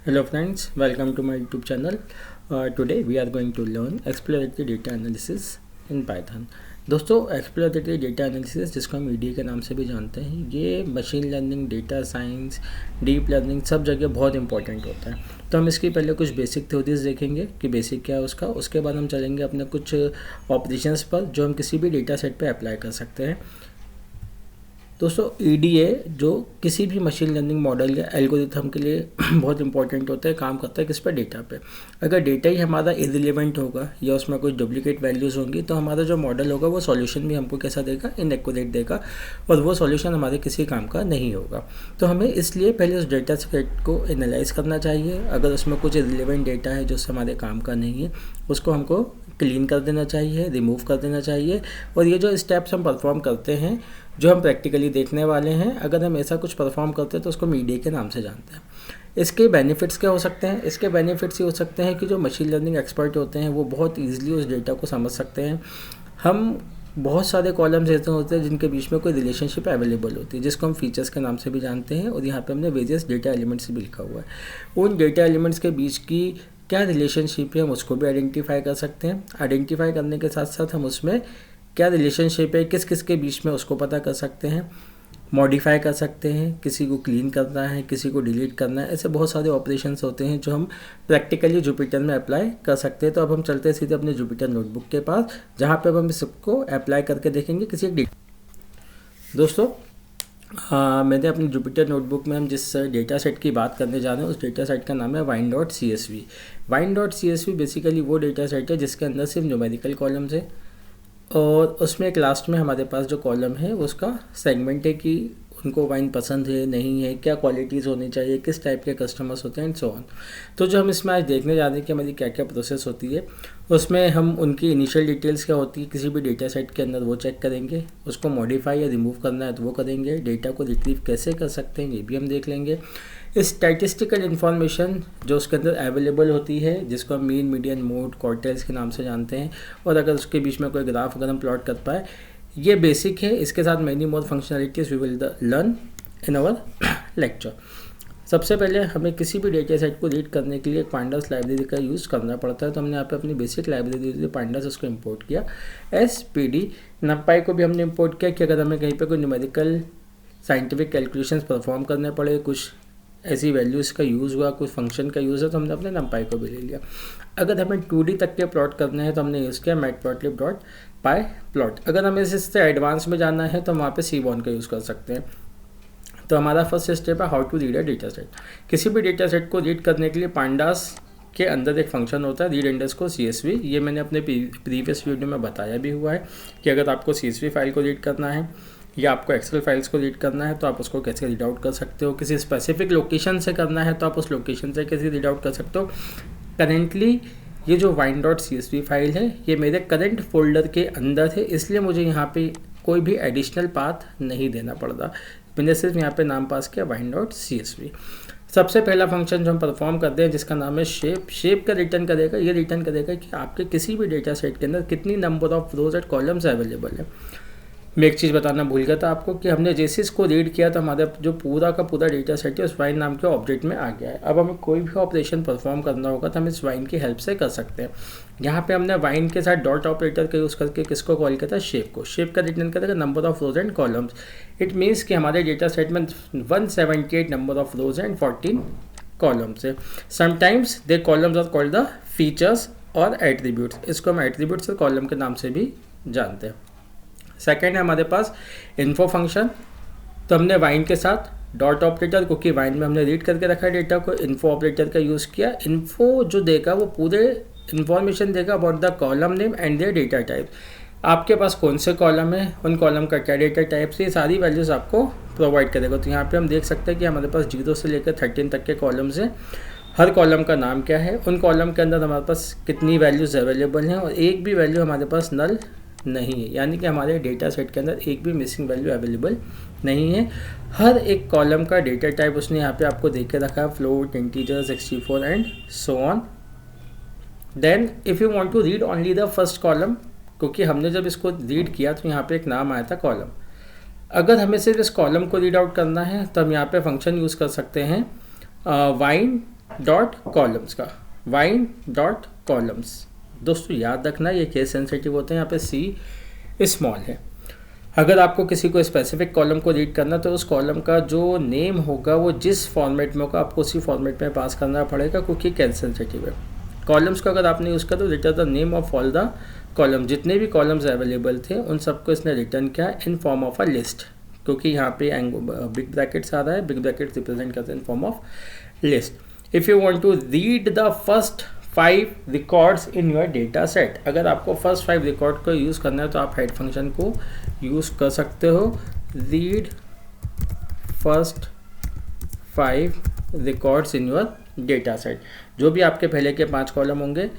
Hello friends, welcome to my YouTube channel. Today we are going to learn exploratory data analysis in Python. दोस्तों exploratory data analysis जिसको हम ED के नाम से भी जानते हैं, ये machine learning, data science, deep learning सब जगह बहुत इंपॉर्टेंट होता है। तो हम इसकी पहले कुछ बेसिक थ्योरीज देखेंगे कि बेसिक क्या है उसका। उसके बाद हम चलेंगे अपने कुछ ऑपरेशंस पर जो हम किसी भी डेटा सेट पे अप्लाई कर सकते हैं। दोस्तों ईडीए जो किसी भी मशीन लर्निंग मॉडल या एल्गोरिथम के लिए बहुत इंपॉर्टेंट होता है, काम करता है किस पर, डेटा पे। अगर डेटा ही हमारा इररिलेवेंट होगा या उसमें कोई डुप्लीकेट वैल्यूज़ होंगी तो हमारा जो मॉडल होगा वो सॉल्यूशन भी हमको कैसा देगा, इनएक्यूरेट देगा, और वो सॉल्यूशन हमारे किसी काम का नहीं होगा। तो हमें इसलिए पहले उस डेटा सेट को एनालाइज करना चाहिए। अगर उसमें कुछ इररिलेवेंट डेटा है जो उससे हमारे काम का नहीं है, उसको हमको क्लीन कर देना चाहिए, रिमूव कर देना चाहिए। और ये जो स्टेप्स हम परफॉर्म करते हैं, जो हम प्रैक्टिकली देखने वाले हैं, अगर हम ऐसा कुछ परफॉर्म करते हैं तो उसको मीडिया के नाम से जानते हैं। इसके बेनिफिट्स क्या हो सकते हैं? इसके बेनिफिट्स ये हो सकते हैं कि जो मशीन लर्निंग एक्सपर्ट होते हैं वो बहुत ईजिली उस डेटा को समझ सकते हैं। हम बहुत सारे कॉलम्स ऐसे होते हैं जिनके बीच में कोई रिलेशनशिप अवेलेबल होती है, जिसको हम फीचर्स के नाम से भी जानते हैं, और यहाँ पे हमने वेरियस डेटा एलिमेंट्स भी लिखा हुआ है। उन डेटा एलिमेंट्स के बीच की क्या रिलेशनशिप है हम उसको भी आइडेंटिफाई कर सकते हैं। आइडेंटिफाई करने के साथ साथ हम उसमें क्या रिलेशनशिप है किस किस के बीच में उसको पता कर सकते हैं, मॉडिफाई कर सकते हैं, किसी को क्लीन करना है, किसी को डिलीट करना है। ऐसे बहुत सारे ऑपरेशंस होते हैं जो हम प्रैक्टिकली जुपिटर में अप्लाई कर सकते हैं। तो अब हम चलते हैं सीधे अपने जुपिटर नोटबुक के पास, जहाँ पे अब हम सबको अप्लाई करके देखेंगे किसी एक दोस्तों मैंने अपनी जुपिटर नोटबुक में हम जिस डेटा सेट की बात करने जा रहे हैं उस डेटा सेट का नाम है wine.csv। wine.csv बेसिकली वो डेटा सेट है जिसके अंदर सिर्फ न्यूमेरिकल कॉलम्स है, और उसमें एक लास्ट में हमारे पास जो कॉलम है उसका सेगमेंट है कि उनको वाइन पसंद है नहीं है, क्या क्वालिटीज़ होनी चाहिए, किस टाइप के कस्टमर्स होते हैं, एंड सो ऑन। तो जो हम इसमें आज देखने जा रहे हैं कि हमारी क्या क्या प्रोसेस होती है, उसमें हम उनकी इनिशियल डिटेल्स क्या होती है किसी भी डेटा सेट के अंदर वो चेक करेंगे। उसको मॉडिफाई या रिमूव करना है तो वो करेंगे। डेटा को रिट्रीव कैसे कर सकते हैं ये भी हम देख लेंगे। स्टैटिस्टिकल इन्फॉर्मेशन जो उसके अंदर अवेलेबल होती है, जिसको हम मीन, मीडियन, मोड, क्वार्टाइल्स के नाम से जानते हैं, और अगर उसके बीच में कोई ग्राफ अगर हम प्लॉट कर पाए, ये बेसिक है। इसके साथ many more functionalities we will learn in our lecture. सबसे पहले हमें किसी भी डेटा सेट को रीड करने के लिए पांडास लाइब्रेरी का यूज़ करना पड़ता है। तो हमने यहाँ पे अपनी बेसिक लाइब्रेरी पांडास उसको इंपोर्ट किया। SPD NumPy को भी हमने इंपोर्ट किया कि अगर हमें कहीं पे कोई न्यूमेरिकल साइंटिफिक कैलकुलेशंस परफॉर्म करने पड़े, कुछ ऐसी वैल्यूज़ का यूज़ हुआ, कुछ फंक्शन का यूज़ है, तो हमने अपने NumPy को भी ले लिया। अगर हमें 2D तक के प्लॉट करने हैं तो हमने यूज़ किया matplotlib.pyplot। अगर हमें इससे एडवांस में जाना है तो हम वहाँ पे Seaborn का यूज़ कर सकते हैं। तो हमारा फर्स्ट स्टेप है how to read a data set. किसी भी डेटा सेट को रीड करने के लिए पांडास के अंदर एक फंक्शन होता है read_csv। ये मैंने अपने प्रीवियस वीडियो में बताया भी हुआ है कि अगर आपको CSV फाइल को रीड करना है या आपको एक्सेल फाइल्स को रीड करना है तो आप उसको कैसे रीड आउट कर सकते हो। किसी स्पेसिफिक लोकेशन से करना है तो आप उस लोकेशन से कैसे रीड आउट कर सकते हो। करेंटली ये जो wine.csv फाइल है ये मेरे करंट फोल्डर के अंदर है, इसलिए मुझे यहाँ पे कोई भी एडिशनल पाथ नहीं देना पड़ता। मैंने सिर्फ यहाँ पे नाम पास किया wine.csv। सबसे पहला फंक्शन जो हम परफॉर्म करते हैं जिसका नाम है शेप का रिटर्न करेगा। ये रिटर्न करेगा कि आपके किसी भी डेटा सेट के अंदर कितनी number of rows and columns available है। मैं एक चीज़ बताना भूल गया था आपको कि हमने जैसे इसको रीड किया तो हमारा जो पूरा का पूरा डेटा सेट है उस वाइन नाम के ऑब्जेक्ट में आ गया है। अब हमें कोई भी ऑपरेशन परफॉर्म करना होगा तो हम इस वाइन की हेल्प से कर सकते हैं। यहाँ पे हमने वाइन के साथ डॉट ऑपरेटर का यूज़ करके किसको कॉल किया था, शेप को। शेप का रिटर्न करेगा number of rows and columns. It means कि हमारे डेटा सेट में 178 number of rows and 14 columns है। Sometimes they columns are called the features और एट्रीब्यूट्स। इसको हम एट्रीब्यूट्स और कॉलम के नाम से भी जानते हैं। सेकेंड है हमारे पास इन्फो फंक्शन। तो हमने वाइन के साथ डॉट ऑपरेटर, क्योंकि वाइन में हमने रीड करके रखा है डेटा को, इन्फो ऑपरेटर का यूज़ किया। इन्फो जो देगा वो पूरे इन्फॉर्मेशन देगा about the column name and there data type. आपके पास कौन से कॉलम है, उन कॉलम का क्या डेटा टाइप से, ये सारी वैल्यूज़ आपको प्रोवाइड करेगा। तो यहाँ पे हम देख सकते हैं कि हमारे पास 0 से लेकर 13 तक के कॉलम्स हैं। हर कॉलम का नाम क्या है, उन कॉलम के अंदर हमारे पास कितनी वैल्यूज़ अवेलेबल हैं, और एक भी वैल्यू हमारे पास नल नहीं है, यानी कि हमारे डेटा सेट के अंदर एक भी मिसिंग वैल्यू अवेलेबल नहीं है। हर एक कॉलम का डेटा टाइप उसने यहाँ पे आपको देख के रखा है, float, integer, 64 and so on. Then if you want to read only the first column, क्योंकि हमने जब इसको रीड किया तो यहाँ पे एक नाम आया था कॉलम। अगर हमें सिर्फ इस कॉलम को रीड आउट करना है तो हम यहाँ पे फंक्शन यूज़ कर सकते हैं वाइन डॉट कॉलम्स का, वाइन डॉट कॉलम्स। दोस्तों याद रखना ये केस सेंसिटिव होते हैं, यहाँ पे सी स्मॉल है। अगर आपको किसी को स्पेसिफिक कॉलम को रीड करना तो उस कॉलम का जो नेम होगा वो जिस फॉर्मेट में होगा आपको उसी फॉर्मेट में पास करना पड़ेगा, क्योंकि केस सेंसिटिव है। कॉलम्स को अगर आपने यूज़ किया तो return the name of all the column, जितने भी कॉलम्स अवेलेबल थे उन सबको इसने रिटर्न किया इन फॉर्म ऑफ अ लिस्ट, क्योंकि यहाँ पे बिग ब्रैकेट्स आ रहा है, बिग ब्रैकेट्स रिप्रेजेंट करते हैं in form of list. If you want to read the first 5 records in your data set, अगर आपको फर्स्ट 5 रिकॉर्ड को यूज़ करना है तो आप हेड फंक्शन को यूज़ कर सकते हो, read first 5 records in your data set. जो भी आपके पहले के 5 कॉलम होंगे,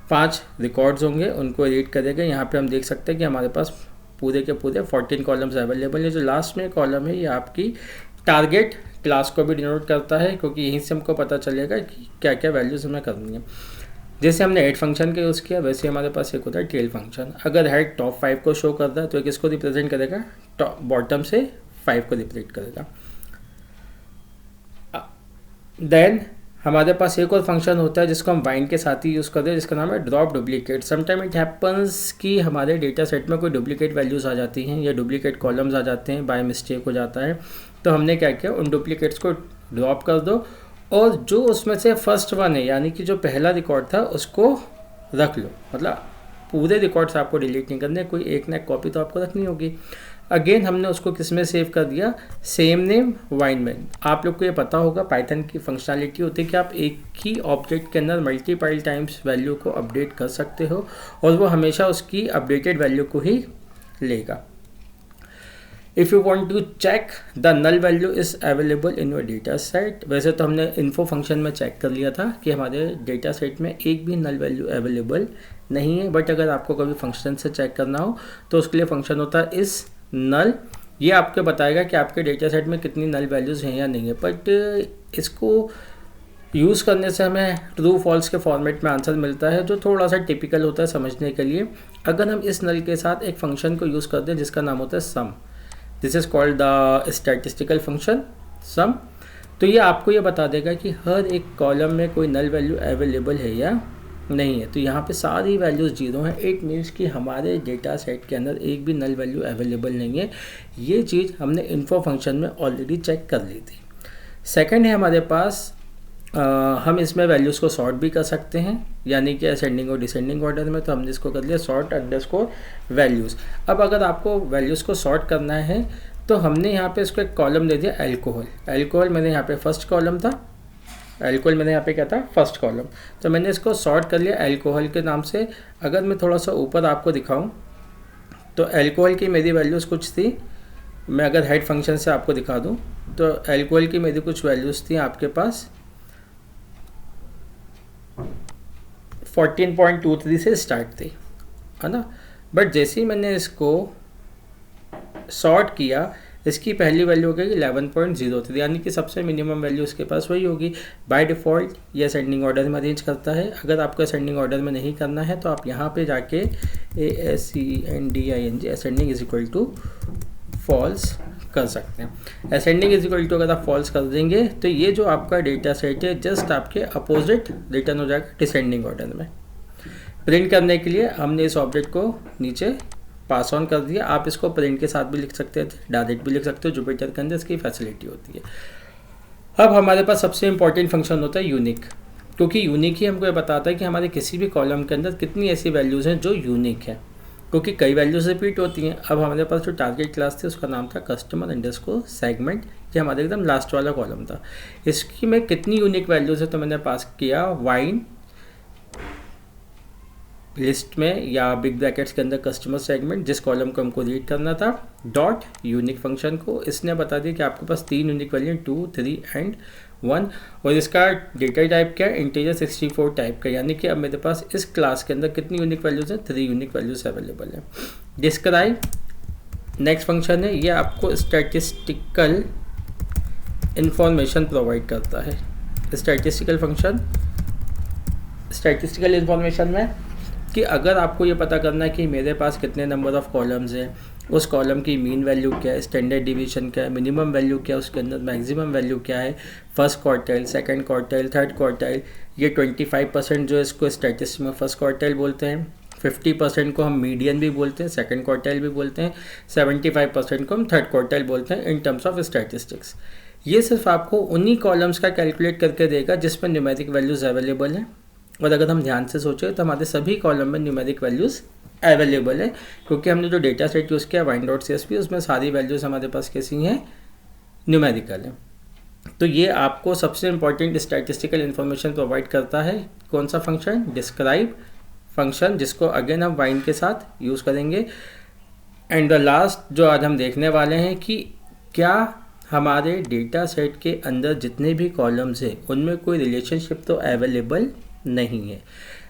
5 रिकॉर्ड्स होंगे, उनको रीड करेगा। यहाँ पे हम देख सकते हैं कि हमारे पास पूरे के पूरे 14 कॉलम्स अवेलेबल है। जो लास्ट में कॉलम है ये आपकी टारगेट क्लास को भी डिनोट करता है, क्योंकि यहीं से हमको पता चलेगा कि क्या क्या वैल्यूज़ हमें करनी है। जैसे हमने हेड फंक्शन का यूज़ किया वैसे हमारे पास एक होता है टेल फंक्शन। अगर हेड टॉप 5 को शो करता है तो किसको रिप्रेजेंट करेगा, टॉप बॉटम से 5 को रिप्रेजेंट करेगा। देन हमारे पास एक और फंक्शन होता है जिसको हम वाइन के साथ ही यूज़ करते हैं, जिसका नाम है drop duplicate. Sometime it happens कि हमारे डेटा सेट में कोई डुप्लीकेट वैल्यूज़ आ जाती हैं या डुप्लीकेट कॉलम्स आ जाते हैं, बाय मिस्टेक हो जाता है। तो हमने क्या किया, उन डुप्लीकेट्स को ड्रॉप कर दो और जो उसमें से फर्स्ट वन है यानी कि जो पहला रिकॉर्ड था उसको रख लो। मतलब पूरे रिकॉर्ड्स आपको डिलीट नहीं करने, कोई एक ना एक कॉपी तो आपको रखनी होगी। अगेन हमने उसको किस में सेव कर दिया, सेम नेम वाइन में। आप लोग को ये पता होगा पाइथन की फंक्शनलिटी होती है कि आप एक ही ऑब्जेक्ट के अंदर मल्टीपल टाइम्स वैल्यू को अपडेट कर सकते हो और वो हमेशा उसकी अपडेटेड वैल्यू को ही लेगा। If you want to check the null value is available in your data set, वैसे तो हमने इन्फो फंक्शन में चेक कर लिया था कि हमारे डेटा सेट में एक भी नल वैल्यू अवेलेबल नहीं है, बट अगर आपको कभी फंक्शन से चेक करना हो तो उसके लिए फंक्शन होता है इस नल। ये आपको बताएगा कि आपके डेटा सेट में कितनी नल वैल्यूज़ हैं या नहीं है, बट इसको यूज़ करने से हमें ट्रू फॉल्स के फॉर्मेट में आंसर मिलता है, जो थोड़ा सा टिपिकल होता है समझने के लिए। अगर हम इस नल के साथ एक फंक्शन को यूज़ करते हैं जिसका नाम होता है sum, this is called the statistical function sum, तो ये आपको ये बता देगा कि हर एक कॉलम में कोई नल वैल्यू अवेलेबल है या नहीं है। तो यहाँ पे सारी वैल्यूज़ 0 हैं, इट मीन्स कि हमारे डेटा सेट के अंदर एक भी नल वैल्यू अवेलेबल नहीं है। ये चीज़ हमने इन्फो फंक्शन में ऑलरेडी चेक कर ली थी। सेकंड है हमारे पास हम इसमें वैल्यूज़ को सॉर्ट भी कर सकते हैं, यानी कि असेंडिंग और डिसेंडिंग ऑर्डर में। तो हमने इसको कर लिया सॉर्ट अंडरस्कोर वैल्यूज़। अब अगर आपको वैल्यूज़ को सॉर्ट करना है तो हमने यहाँ पे इसको एक कॉलम दे दिया अल्कोहल। अल्कोहल मैंने यहाँ पे फर्स्ट कॉलम था, अल्कोहल मैंने यहाँ पे क्या था फर्स्ट कॉलम, तो मैंने इसको सॉर्ट कर लिया अल्कोहल के नाम से। अगर मैं थोड़ा सा ऊपर आपको दिखाऊँ तो अल्कोहल की मेरी वैल्यूज़ कुछ थी, मैं अगर हेड फंक्शन से आपको दिखा दूँ तो अल्कोहल की मेरी कुछ वैल्यूज़ थी आपके पास 14.23 से स्टार्ट थी, है ना। बट जैसे ही मैंने इसको सॉर्ट किया इसकी पहली वैल्यू हो गई 11.03, यानी कि सबसे मिनिमम वैल्यू उसके पास वही होगी। बाय डिफ़ॉल्ट ये असेंडिंग ऑर्डर में अरेंज करता है। अगर आपको असेंडिंग ऑर्डर में नहीं करना है तो आप यहाँ पे जाके ASCENDING ascending is equal to false कर सकते हैं। असेंडिंग इज इक्वल टू अगर आप फॉल्स कर देंगे तो ये जो आपका डेटा सेट है जस्ट आपके अपोजिट रिटर्न हो जाएगा डिसेंडिंग ऑर्डर में। प्रिंट करने के लिए हमने इस ऑब्जेक्ट को नीचे पास ऑन कर दिया। आप इसको प्रिंट के साथ भी लिख सकते थे, डायरेक्ट भी लिख सकते हो, जुपिटर के अंदर इसकी फैसिलिटी होती है। अब हमारे पास सबसे इंपॉर्टेंट फंक्शन होता है यूनिक, क्योंकि यूनिक ही हमको ये बताता है कि हमारे किसी भी कॉलम के अंदर कितनी ऐसी वैल्यूज़ हैं जो यूनिक है, क्योंकि कई वैल्यूज रिपीट होती हैं। अब हमारे पास जो टारगेट क्लास थी उसका नाम था कस्टमर अंडरस्कोर सेगमेंट, ये हमारे एकदम लास्ट वाला कॉलम था। इसकी में कितनी यूनिक वैल्यूज़ है तो मैंने पास किया वाइन लिस्ट में या बिग ब्रैकेट्स के अंदर कस्टमर सेगमेंट, जिस कॉलम को हमको रीड करना था, डॉट यूनिक फंक्शन को इसने बता दिया कि आपके पास 3 यूनिक वैल्यू 2, 3 एंड 1, और इसका डेटा टाइप क्या है इंटीजर 64 टाइप का, यानी कि अब मेरे पास इस क्लास के अंदर कितनी यूनिक वैल्यूज़ हैं 3 यूनिक वैल्यूज़ अवेलेबल है। डिस्क्राइब नेक्स्ट फंक्शन है, ये आपको स्टैटिस्टिकल इंफॉर्मेशन प्रोवाइड करता है। स्टैटिस्टिकल फंक्शन स्टैटिस्टिकल इंफॉर्मेशन में कि अगर आपको ये पता करना है कि मेरे पास कितने नंबर ऑफ़ कॉलम्स हैं, उस कॉलम की मीन वैल्यू क्या है, स्टैंडर्ड डिवीजन क्या है, मिनिमम वैल्यू क्या है, उसके अंदर मैक्सिमम वैल्यू क्या है, first quartile, second quartile, third quartile. ये 25% जो है इसको स्टैटिस्टिक्स में फर्स्ट क्वार्टाइल बोलते हैं, 50% को हम मीडियन भी बोलते हैं, सेकंड क्वार्टाइल भी बोलते हैं, 75% को हम थर्ड क्वार्टाइल बोलते हैं इन टर्म्स ऑफ स्टैटिस्टिक्स। ये सिर्फ आपको उन्हीं कॉलम्स का कैलकुलेट करके देगा जिसमें न्यूमेरिक वैल्यूज़ अवेलेबल हैं। और अगर हम ध्यान से सोचें तो हमारे सभी कॉलम में न्यूमेरिक वैल्यूज़ अवेलेबल है, क्योंकि हमने जो डेटा सेट यूज़ किया wine.csv, उसमें सारी वैल्यूज़ हमारे पास कैसी हैं, न्यूमेरिकल है। तो ये आपको सबसे इंपॉर्टेंट स्टैटिस्टिकल इन्फॉर्मेशन प्रोवाइड करता है। कौन सा फंक्शन, डिस्क्राइब फंक्शन, जिसको अगेन हम वाइन के साथ यूज़ करेंगे। एंड द लास्ट जो आज हम देखने वाले हैं कि क्या हमारे डेटा सेट के अंदर जितने भी कॉलम्स हैं उनमें कोई रिलेशनशिप तो अवेलेबल नहीं है।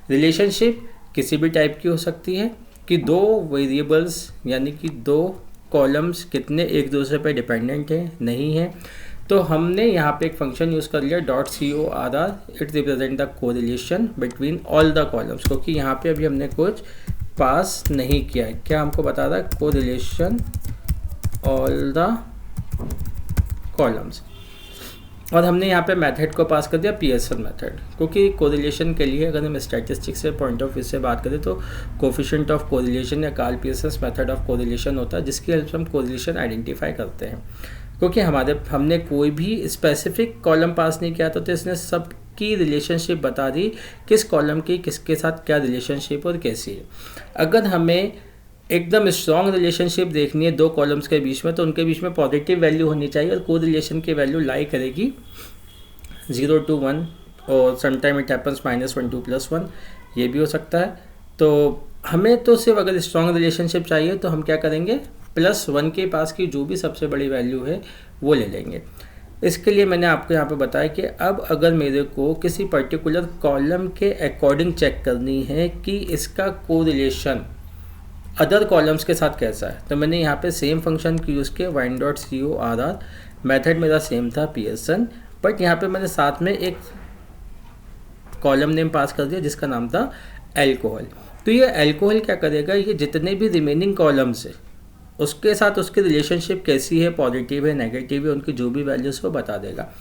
रिलेशनशिप किसी भी टाइप की हो सकती है कि दो वेरिएबल्स यानी कि दो कॉलम्स कितने एक दूसरे पर डिपेंडेंट हैं, नहीं है। तो हमने यहाँ पे एक फंक्शन यूज़ कर लिया .corr, it represent the correlation between all the columns, क्योंकि यहाँ पे अभी हमने कुछ पास नहीं किया है। क्या हमको बता रहा है, कोरिलेशन ऑल द कॉलम्स। और हमने यहाँ पे मेथड को पास कर दिया पियर्सन मेथड, क्योंकि कोरिलेशन के लिए अगर हम स्टैटिस्टिक्स से पॉइंट ऑफ व्यू से बात करें तो कोफिशिएंट ऑफ कोरिलेशन या Karl Pearson method of correlation होता है, जिसकी हेल्प से हम कोरिलेशन आइडेंटिफाई करते हैं। क्योंकि हमने कोई भी स्पेसिफिक कॉलम पास नहीं किया था, तो इसने सब की रिलेशनशिप बता दी, किस कॉलम की किसके साथ क्या रिलेशनशिप और कैसी है। अगर हमें एकदम स्ट्रॉन्ग रिलेशनशिप देखनी है दो कॉलम्स के बीच में, तो उनके बीच में पॉजिटिव वैल्यू होनी चाहिए और कोरिलेशन की वैल्यू लाई करेगी 0 to 1 और समटाइम इट हैपन्स -1 to +1, ये भी हो सकता है। तो हमें तो सिर्फ अगर स्ट्रॉन्ग रिलेशनशिप चाहिए तो हम क्या करेंगे, +1 के पास की जो भी सबसे बड़ी वैल्यू है वो ले लेंगे। इसके लिए मैंने आपको यहाँ पे बताया कि अब अगर मेरे को किसी पर्टिकुलर कॉलम के अकॉर्डिंग चेक करनी है कि इसका कोरिलेशन अदर कॉलम्स के साथ कैसा है, तो मैंने यहाँ पे सेम फंक्शन की यूज़ किया wine.corr, मेथड मेरा सेम था पियर्सन, बट यहाँ पे मैंने साथ में एक कॉलम नेम पास कर दिया जिसका नाम था अल्कोहल। तो ये अल्कोहल क्या करेगा, ये जितने भी रिमेनिंग कॉलम्स है उसके साथ उसकी रिलेशनशिप कैसी है, पॉजिटिव है, नेगेटिव है, उनकी जो भी वैल्यूज़ को बता देगा।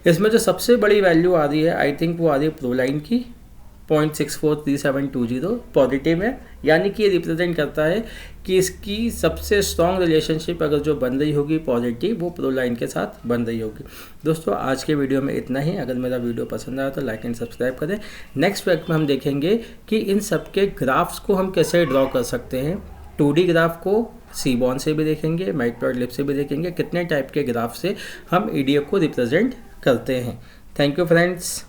इसमें जो सबसे बड़ी वैल्यू आ रही है, आई थिंक वो आ रही है प्रोलाइन की 0.643720 पॉजिटिव है, यानी कि ये रिप्रेजेंट करता है कि इसकी सबसे स्ट्रॉन्ग रिलेशनशिप अगर जो बन रही होगी पॉजिटिव, वो प्रोलाइन के साथ बन रही होगी। दोस्तों आज के वीडियो में इतना ही। अगर मेरा वीडियो पसंद आया तो लाइक एंड सब्सक्राइब करें। नेक्स्ट वीक में हम देखेंगे कि इन सब के ग्राफ्स को हम कैसे ड्रॉ कर सकते हैं। 2D ग्राफ को सीबॉन से भी देखेंगे, मैटप्लॉटलिब से भी देखेंगे, कितने टाइप के ग्राफ से हम EDF को रिप्रेजेंट करते हैं। Thank you friends.